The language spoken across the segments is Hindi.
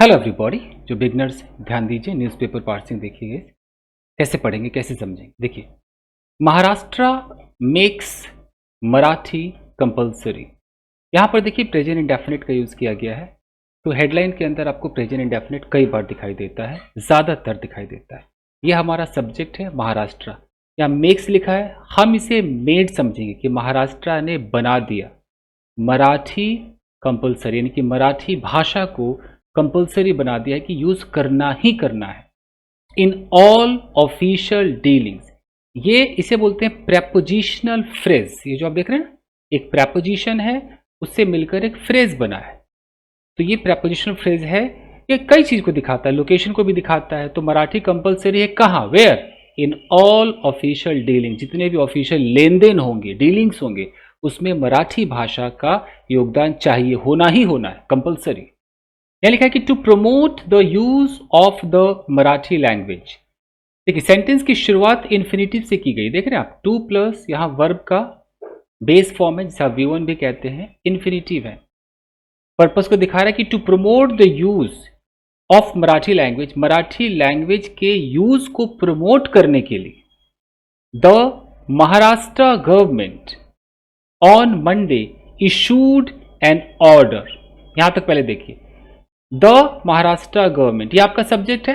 Hello everybody. जो बिगनर्स ध्यान दीजिए, न्यूज़पेपर पार्सिंग देखिए, कैसे पढ़ेंगे कैसे समझेंगे। देखिए, महाराष्ट्र मेक्स मराठी कंपलसरी। यहाँ पर देखिए प्रेजेंट इंडेफिनिट का यूज़ किया गया है। तो हेडलाइन के अंदर आपको प्रेजेंट इंडेफिनिट कई बार दिखाई देता है, ज़्यादातर दिखाई देता है। ये हमारा सब्जेक्ट है महाराष्ट्र। यहाँ मेक्स लिखा है, हम इसे मेड समझेंगे कि महाराष्ट्र ने बना दिया मराठी कंपलसरी, यानी कि मराठी भाषा को कंपलसरी बना दिया है कि यूज करना ही करना है इन ऑल ऑफिशियल डीलिंग्स। ये इसे बोलते हैं प्रेपोजिशनल फ्रेज। ये जो आप देख रहे हैं ना, एक प्रेपोजिशन है, उससे मिलकर एक फ्रेज बना है। तो ये प्रेपोजिशनल फ्रेज है। ये कई चीज को दिखाता है, लोकेशन को भी दिखाता है। तो मराठी कंपलसरी है कहाँ? Where? In all official dealing. जितने भी ऑफिशियल लेन देन होंगे, डीलिंग्स होंगे, उसमें मराठी भाषा का योगदान चाहिए, होना ही होना है, कंपलसरी। यह लिखा है कि to promote the use of the Marathi language. देखिए, सेंटेंस की शुरुआत इन्फिनिटिव से की गई, देख रहे हैं आप। टू प्लस यहाँ वर्ब का बेस फॉर्म है, जिसे आप V1 भी कहते हैं, इन्फिनिटिव है। पर्पस को दिखा रहा है कि to promote the use of Marathi language, Marathi language के यूज को प्रमोट करने के लिए the Maharashtra government on Monday issued an order. यहां तक पहले देखिए, द महाराष्ट्र गवर्नमेंट, ये आपका सब्जेक्ट है।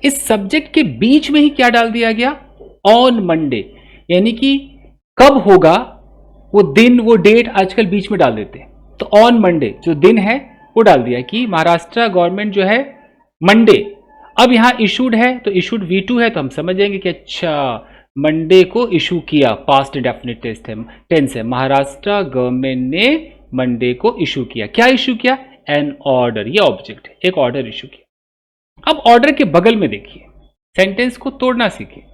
इस सब्जेक्ट के बीच में ही क्या डाल दिया गया? ऑन मंडे, यानी कि कब होगा वो दिन, वो डेट आजकल बीच में डाल देते हैं। तो ऑन मंडे जो दिन है वो डाल दिया कि महाराष्ट्र गवर्नमेंट जो है मंडे। अब यहां इशूड है, तो इशूड V2 है, तो हम समझ जाएंगे कि अच्छा मंडे को इशू किया, पास्ट डेफिनेट टेंस है। महाराष्ट्र गवर्नमेंट ने मंडे को इशू किया। क्या इशू किया? N order. ये ऑब्जेक्ट है, एक ऑर्डर इशू किया। अब ऑर्डर के बगल में देखिए, सेंटेंस को तोड़ना सीखिए।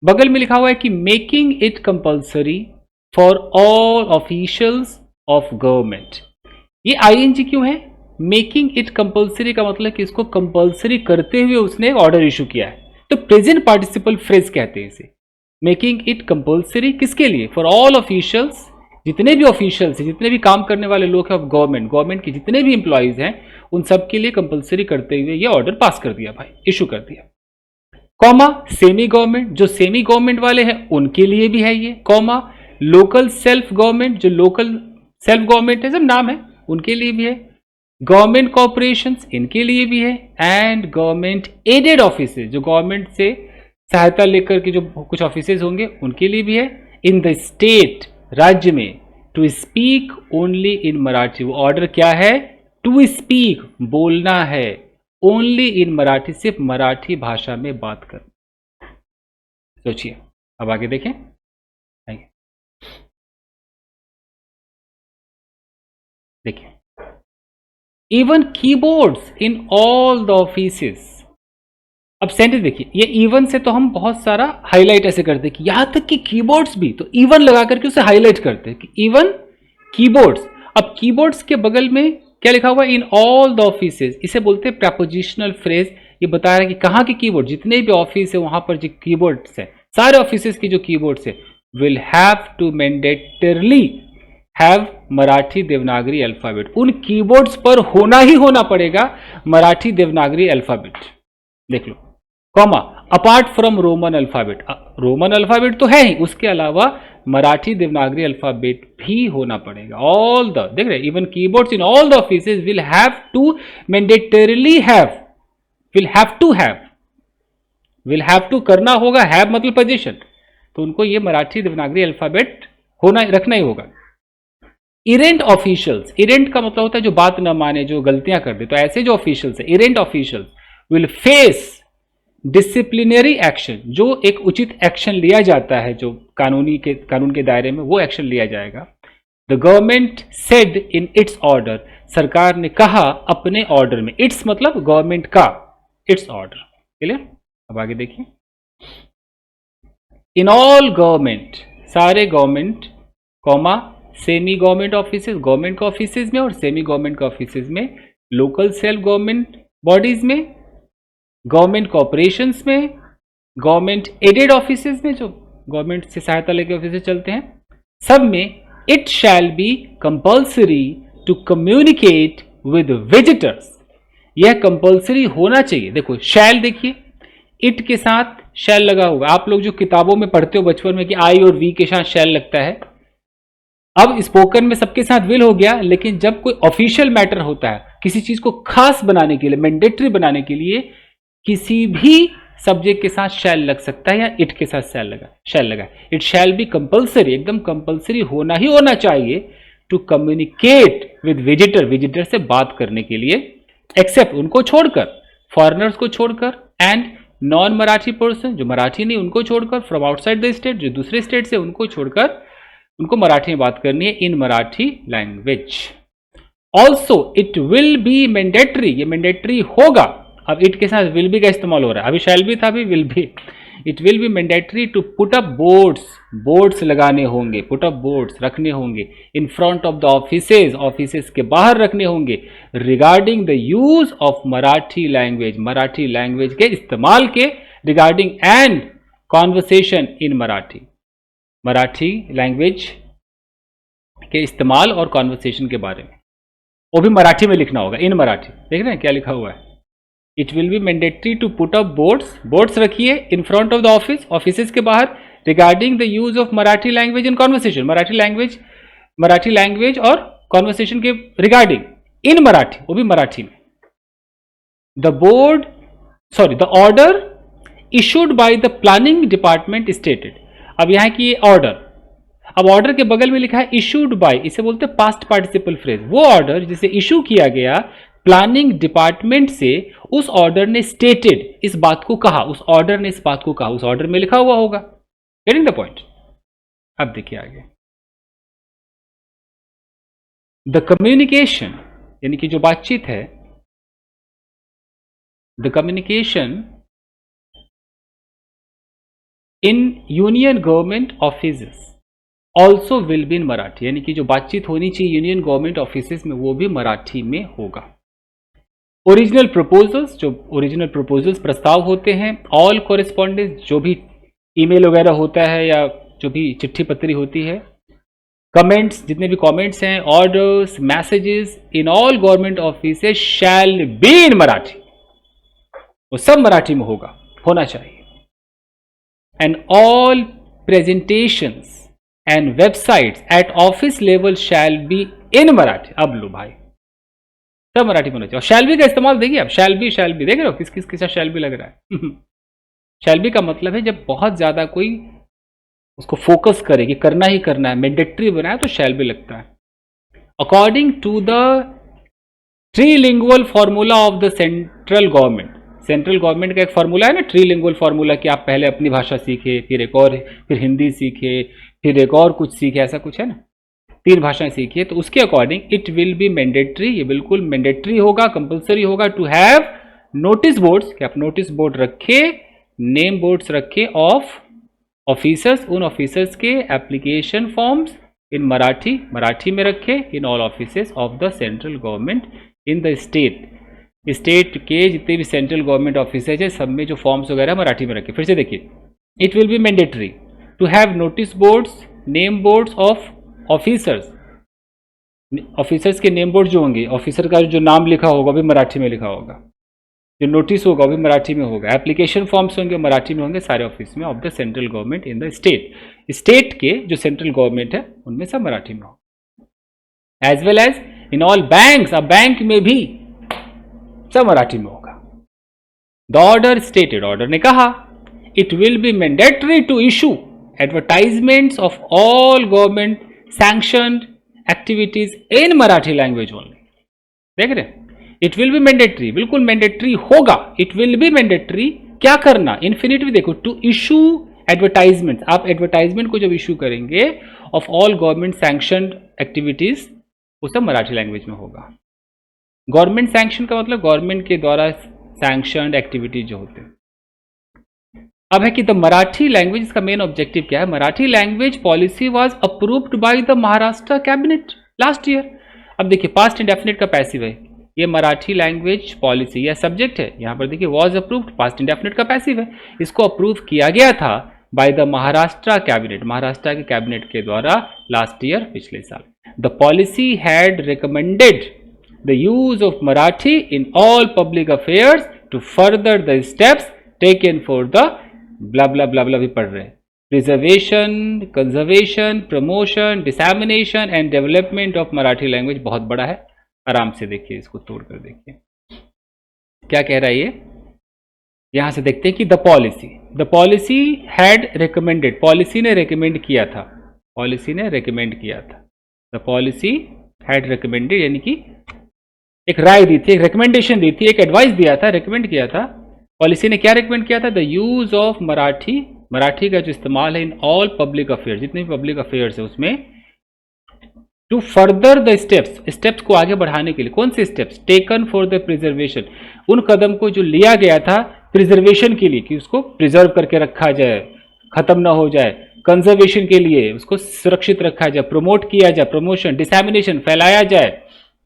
बगल में लिखा हुआ है कि making it compulsory for all officials of government. ये ING क्यों है? मेकिंग इट कंपल्सरी का मतलब कि इसको कंपल्सरी करते हुए उसने एक ऑर्डर इशू किया है। तो प्रेजेंट पार्टिसिपल फ्रेज कहते हैं इसे। मेकिंग इट कंपल्सरी किसके लिए? फॉर ऑल ऑफिशियल्स, जितने भी ऑफिशियल्स हैं, जितने भी काम करने वाले लोग हैं ऑफ गवर्नमेंट, गवर्नमेंट के जितने भी एम्प्लॉयज हैं, उन सब के लिए कंपलसरी करते हुए ये ऑर्डर पास कर दिया भाई, इशू कर दिया। कॉमा सेमी गवर्नमेंट, जो सेमी गवर्नमेंट वाले हैं उनके लिए भी है ये। कॉमा लोकल सेल्फ गवर्नमेंट, जो लोकल सेल्फ गवर्नमेंट है, सब नाम है, उनके लिए भी है। गवर्नमेंट कॉर्पोरेशंस, इनके लिए भी है। एंड गवर्नमेंट एडेड ऑफिस, जो गवर्नमेंट से सहायता लेकर के जो कुछ ऑफिसेज होंगे उनके लिए भी है। इन द स्टेट, राज्य में, to speak only in Marathi. वो ऑर्डर क्या है? टू स्पीक, बोलना है, ओनली इन मराठी, सिर्फ मराठी भाषा में बात कर। सोचिए, अब आगे देखें। देखिए, even keyboards in all the offices. अब सेंटेंस देखिए, ये इवन से तो हम बहुत सारा हाईलाइट ऐसे करते हैं कि यहां तक कि कीबोर्ड्स भी, तो इवन लगा करके उसे हाईलाइट करते हैं कि इवन कीबोर्ड्स। अब कीबोर्ड्स के बगल में क्या लिखा हुआ है? इन ऑल द ऑफिसेज। इसे बोलते हैं प्रेपोजिशनल फ्रेज। ये बता रहा है कि कहाँ के कीबोर्ड, जितने भी ऑफिस है वहां पर जो कीबोर्ड्स है, सारे ऑफिसेज की जो कीबोर्ड्स है, will have to mandatorily have Marathi Devanagari alphabet. उन कीबोर्ड्स पर होना ही होना पड़ेगा मराठी देवनागरी अल्फाबेट। देख लो, comma apart from Roman alphabet. Roman alphabet तो है ही, उसके अलावा मराठी देवनागरी अल्फाबेट भी होना पड़ेगा। ऑल द, देख रहे, even keyboards in all the offices will have to mandatorily have, will have to have, will have to करना होगा, हैव मतलब पोजीशन, तो उनको ये मराठी देवनागरी अल्फाबेट होना, रखना ही होगा। इरेंट ऑफिशियल्स, इरेंट का मतलब होता है जो बात न माने, जो गलतियां कर दे, तो ऐसे जो ऑफिशियल्स है, errant officials will face disciplinary action, जो एक उचित एक्शन लिया जाता है, जो कानून के दायरे में वो एक्शन लिया जाएगा। The government said in its order, सरकार ने कहा अपने ऑर्डर में। इट्स मतलब गवर्नमेंट का, इट्स ऑर्डर। क्लियर? अब आगे देखिए, इन ऑल गवर्नमेंट, सारे government, comma semi government offices, government के ऑफिसेज में और सेमी गवर्नमेंट के ऑफिसेज में, लोकल सेल्फ गवर्नमेंट बॉडीज में, गवर्नमेंट कॉर्पोरेशंस में, गवर्नमेंट एडेड ऑफिसेज में, जो गवर्नमेंट से सहायता लेकर ऑफिसेज चलते हैं, सब में it shall be compulsory to communicate with visitors. यह कंपलसरी होना चाहिए। देखो शैल, देखिए इट के साथ शैल लगा हुआ। आप लोग जो किताबों में पढ़ते हो बचपन में कि आई और वी के साथ शैल लगता है, अब स्पोकन में सबके साथ विल हो गया, लेकिन जब कोई ऑफिशियल मैटर होता है, किसी चीज को खास बनाने के लिए, मैंडेटरी बनाने के लिए, किसी भी सब्जेक्ट के साथ शैल लग सकता है या इट के साथ शैल लगा। इट शैल बी कंपलसरी, एकदम कंपलसरी होना ही होना चाहिए to communicate with visitor, visitor से बात करने के लिए, एक्सेप्ट उनको छोड़कर, फॉरेनर्स को छोड़कर, एंड नॉन मराठी पर्सन जो मराठी नहीं उनको छोड़कर, फ्रॉम आउटसाइड द स्टेट जो दूसरे स्टेट से उनको छोड़कर, उनको मराठी में बात करनी है in Marathi language. Also it will be mandatory, ये मैंडेटरी होगा। अब इट के साथ विल बी का इस्तेमाल हो रहा है, अभी शैल भी था, अभी will be. It will be mandatory to put up boards, boards लगाने होंगे, पुट अप बोर्ड्स रखने होंगे in front of the offices, offices के बाहर रखने होंगे, regarding the use of Marathi language, Marathi language के इस्तेमाल के regarding, and conversation in Marathi, Marathi language के इस्तेमाल और कॉन्वर्सेशन के बारे में, वो भी मराठी में लिखना होगा, इन मराठी। देख रहे हैं क्या लिखा हुआ है? It will be mandatory to put up boards, boards रखिए in front of the office, offices के बाहर, regarding the use of Marathi language in conversation, Marathi language और कॉन्वर्सेशन के रिगार्डिंग, इन मराठी, वो भी मराठी में। The order issued by the planning department stated. अब यहां की ये ऑर्डर, अब ऑर्डर के बगल में लिखा है इशूड बाय, इसे बोलते हैं पास्ट पार्टिसिपल फ्रेज। वो ऑर्डर जिसे इशू किया गया प्लानिंग डिपार्टमेंट से, उस ऑर्डर ने स्टेटेड, इस बात को कहा, उस ऑर्डर ने इस बात को कहा, उस ऑर्डर में लिखा हुआ होगा। Getting the point? अब देखिए आगे, द कम्युनिकेशन, यानी कि जो बातचीत है, the communication in union government offices also will be in Marathi, यानी कि जो बातचीत होनी चाहिए यूनियन गवर्नमेंट ऑफिसेस में, वो भी मराठी में होगा। ओरिजिनल प्रपोजल्स, जो ओरिजिनल प्रपोजल्स प्रस्ताव होते हैं, ऑल कॉरेस्पॉन्डेंस, जो भी ईमेल वगैरह होता है या जो भी चिट्ठी पत्री होती है, कमेंट्स, जितने भी कमेंट्स हैं, orders, messages in all government offices shall be in Marathi, वो सब मराठी में होगा, होना चाहिए। And all presentations and websites at office level shall be in Marathi. अब लो भाई, सब मराठी में होना चाहिए। और शैल बी का इस्तेमाल देखिए, अब शैल बी देख रहे हो किस किस के साथ शैल बी लग रहा है। शैल बी का मतलब है जब बहुत ज्यादा कोई उसको फोकस करे कि करना ही करना है, मैंडेटरी बनाए, तो शैल बी लगता है। According to the trilingual formula of the central government, central government का एक फॉर्मूला है ना, ट्रीलिंगुअल फॉर्मूला, कि आप पहले अपनी भाषा सीखे, फिर एक और, फिर हिंदी सीखे, फिर एक और कुछ सीखे, ऐसा कुछ है ना, 3 भाषाएं सीखिए। तो उसके according it will be mandatory, ये बिल्कुल मैंडेटरी होगा, कंपलसरी होगा, टू हैव नोटिस बोर्ड्स, कि आप नोटिस बोर्ड रखे, नेम बोर्ड्स रखे ऑफ ऑफिसर्स, उन ऑफिसर्स के application forms in Marathi, Marathi में रखे, in all offices of the central government in the state, state के जितने भी सेंट्रल गवर्नमेंट ऑफिसेज है, सब में जो फॉर्म्स वगैरह मराठी में रखे। फिर से देखिए, it will be mandatory to have notice boards, name boards of officers, officers के नेम बोर्ड जो होंगे, ऑफिसर का जो नाम लिखा होगा भी मराठी में लिखा होगा, जो नोटिस होगा वो भी मराठी में होगा, एप्लीकेशन फॉर्म्स होंगे मराठी में होंगे सारे ऑफिस में of the central government in the state, state के जो सेंट्रल गवर्नमेंट है उनमें सब मराठी में होगा। As well as in all banks, अब बैंक में भी सब मराठी में होगा। द ऑर्डर स्टेटेड, ऑर्डर ने कहा, it will be mandatory to issue advertisements of all government sanctioned activities in Marathi language only. देख रहे हैं, इट विल बी मैंडेटरी, बिल्कुल मैंडेटरी होगा, इट विल बी मैंडेटरी, क्या करना, इन्फिनिटिव देखो, टू इशू एडवर्टाइजमेंट, आप एडवर्टाइजमेंट को जब इशू करेंगे of all government sanctioned activities, वो सब मराठी लैंग्वेज में होगा। गवर्नमेंट सैंक्शन का मतलब गवर्नमेंट के द्वारा सैंक्शनड एक्टिविटीज जो होते हैं। अब है कि द मराठी लैंग्वेज, इसका मेन ऑब्जेक्टिव क्या है, Marathi language policy was approved by the Maharashtra cabinet last year. अब देखिए, पास्ट इंडेफिनिट का पैसिव है, ये मराठी लैंग्वेज पॉलिसी या सब्जेक्ट है, यहां पर देखिए वाज अप्रूव्ड, पास्ट इंडेफिनिट का पैसिव है, इसको अप्रूव किया गया था by the Maharashtra cabinet, Maharashtra के कैबिनेट के द्वारा लास्ट ईयर, पिछले साल। The policy had recommended the use of Marathi in all public affairs to further the steps taken for the blah blah blah blah भी पढ़ रहे हैं, preservation, conservation, promotion, dissemination and development of Marathi language. बहुत बड़ा है, आराम से देखिए, इसको तोड़ कर देखिए क्या कह रहा है ये। यहां से देखते हैं कि the policy had recommended, policy ने रिकमेंड किया था, पॉलिसी ने रिकमेंड किया था, द पॉलिसी हैड रिकमेंडेड यानी कि एक राय दी थी, एक रिकमेंडेशन दी थी, एक एडवाइस दिया था, रिकमेंड किया था। पॉलिसी ने क्या रिकमेंड किया था? The use of Marathi, Marathi का जो इस्तेमाल है इन ऑल पब्लिक अफेयर्स, जितने भी पब्लिक अफेयर्स है उसमें, to further the steps, steps को आगे बढ़ाने के लिए। कौन से steps? Taken for the preservation, उन कदम को जो लिया गया था प्रिजर्वेशन के लिए, कि उसको प्रिजर्व करके रखा जाए, खत्म ना हो जाए। कंजर्वेशन के लिए उसको सुरक्षित रखा जाए, प्रमोट किया जाए, प्रमोशन, डिसैमिनेशन, फैलाया जाए,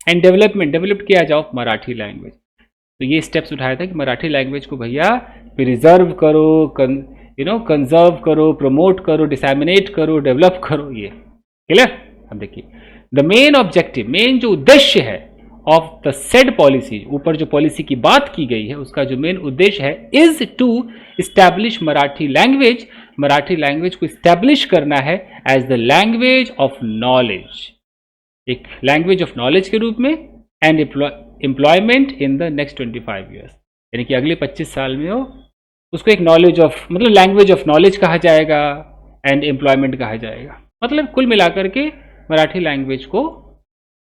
एंड डेवलपमेंट, डेवलप किया जाए ऑफ मराठी लैंग्वेज। तो ये स्टेप्स उठाया था कि मराठी लैंग्वेज को भैया प्रिजर्व करो, कंजर्व करो, प्रमोट करो, डिसैमिनेट करो, डेवलप करो। ये क्लियर? अब देखिए, द मेन ऑब्जेक्टिव, मेन जो उद्देश्य है ऑफ द सेड पॉलिसी, ऊपर जो पॉलिसी की बात की गई है उसका जो मेन उद्देश्य है, is to establish Marathi language, Marathi language को इस्टेब्लिश करना है as the language of knowledge, एक लैंग्वेज ऑफ नॉलेज के रूप में, and employment in the next 25 years, यानी कि अगले 25 साल में हो उसको एक नॉलेज ऑफ, मतलब लैंग्वेज ऑफ नॉलेज कहा जाएगा, एंड एम्प्लॉयमेंट कहा जाएगा। मतलब कुल मिलाकर के मराठी लैंग्वेज को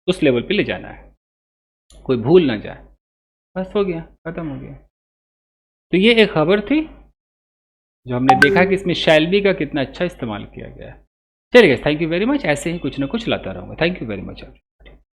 उस लेवल पे ले जाना है, कोई भूल ना जाए। बस हो गया, खत्म हो गया। तो ये एक खबर थी जो हमने देखा कि इसमें शैल बी का कितना अच्छा इस्तेमाल किया गया है। चलिए, थैंक यू वेरी मच। ऐसे ही कुछ ना कुछ लाता रहूँगा। Thank you very much.